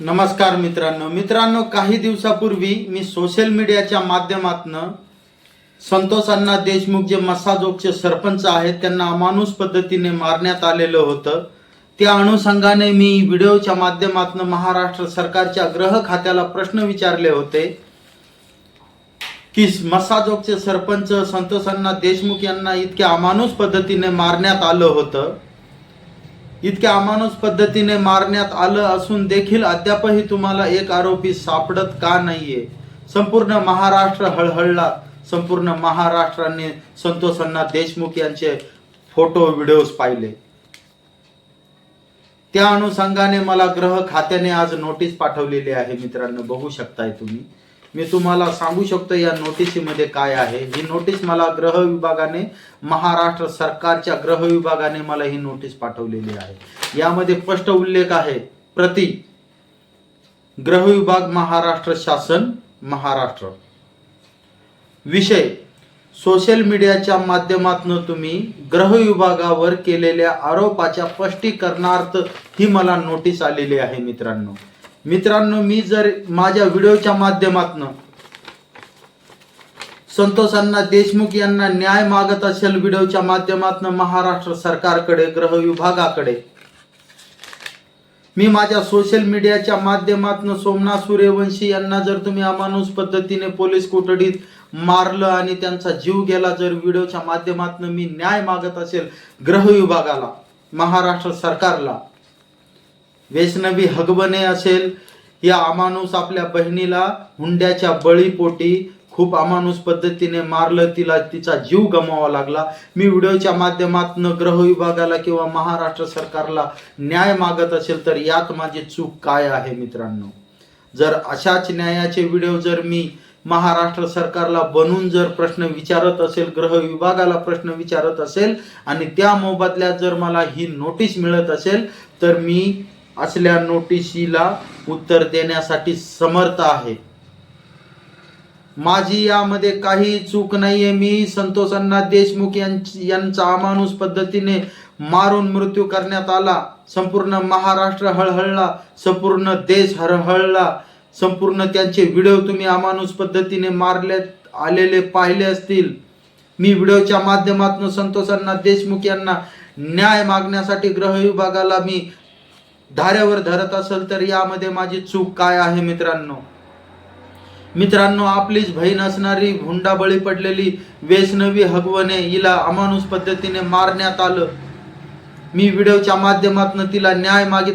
नमस्कार मित्रांनो, काही दिवसापूर्वी मी सोशल मीडियाच्या माध्यमातून संतोष अण्णा देशमुख जे मसाजोगचे सरपंच आहेत त्यांना अमानुष पद्धतीने मारण्यात आलेलं होतं। त्या अनुषंगाने मी व्हिडिओच्या माध्यमातून महाराष्ट्र सरकारच्या गृह खात्याला प्रश्न विचारले होते की मसाजोगचे सरपंच संतोष अण्णा देशमुख यांना इतक्या अमानुष पद्धतीने मारण्यात आलं होतं। इतक्या अमानुष पद्धतीने मारण्यात आलं असून देखील अद्यापही तुम्हाला एक आरोपी सापडत का नाहीये? संपूर्ण महाराष्ट्र हळहळला। संपूर्ण महाराष्ट्राने संतोष अण्णा देशमुख यांचे फोटो व्हिडिओज पाहिले। त्या अनुषंगाने मला गृह खात्याने आज नोटीस पाठवलेली आहे। मित्रांनो, बघू शकताय तुम्ही। मी तुम्हाला सांगू शकतो या नोटिसीमध्ये काय आहे। ही नोटीस मला गृह विभागाने, महाराष्ट्र सरकारच्या गृह विभागाने मला ही नोटीस पाठवलेली आहे। यामध्ये स्पष्ट उल्लेख आहे, प्रति गृह विभाग, महाराष्ट्र शासन, महाराष्ट्र। विषय, सोशल मीडियाच्या माध्यमातून तुम्ही गृह विभागावर केलेल्या आरोपाच्या स्पष्टीकरणार्थ ही मला नोटीस आलेली आहे। मित्रांनो, मी जर माझ्या व्हिडिओच्या माध्यमातून संतोष अण्णा देशमुख यांना न्याय मागत असेल, व्हिडिओच्या माध्यमातून महाराष्ट्र सरकारकडे, गृह विभागाकडे, मी माझ्या सोशल मीडियाच्या माध्यमातून सोमनाथ सूर्यवंशी यांना जर तुम्ही अमानुष पद्धतीने पोलीस कोठडीत मारलं आणि त्यांचा जीव गेला, जर व्हिडिओच्या माध्यमातून मी न्याय मागत असेल गृह विभागाला, महाराष्ट्र सरकारला, वैष्णवी हगवणे असेल, या अमानुष आपल्या बहिणीला हुंड्याच्या बळीपोटी खूप अमानुष पद्धतीने मारलं, तिचा जीव गमवावा लागला, मी व्हिडिओच्या माध्यमातून गृह विभागाला किंवा महाराष्ट्र सरकारला न्याय मागत असेल, तर यात माझी चूक काय आहे? मित्रांनो, जर अशाच न्यायाचे व्हिडिओ जर मी महाराष्ट्र सरकारला बनवून जर प्रश्न विचारत असेल, गृह विभागाला प्रश्न विचारत असेल आणि त्या मोबदल्यात जर मला ही नोटीस मिळत असेल, तर मी असल्या नोटिशीला उत्तर देण्यासाठी समर्थ आहे। माझी यामध्ये काही चूक नाहीये। मी संतोष अण्णा देशमुख यांचा अमानुष पद्धतीने मारून मृत्यू करण्यात आला। संपूर्ण महाराष्ट्र हळहळला, संपूर्ण देश हळहळला। संपूर्ण त्यांचे व्हिडिओ तुम्ही अमानुष पद्धतीने मारण्यात आलेले पाहिले असतील। मी व्हिडिओच्या माध्यमातून संतोष अण्णा देशमुख यांना न्याय मागण्यासाठी गृह विभागाला मी धाऱ्यावर धरत असेल, तर यामध्ये माझी चूक काय आहे? मित्रांनो, आपलीच बहीण असणारी हुंडा बळी पडलेली वैष्णवी हगवणे, हिला अमानुष पद्धतीने मारण्यात आलं। मी व्हिडिओच्या माध्यमातून तिला न्याय मागितला।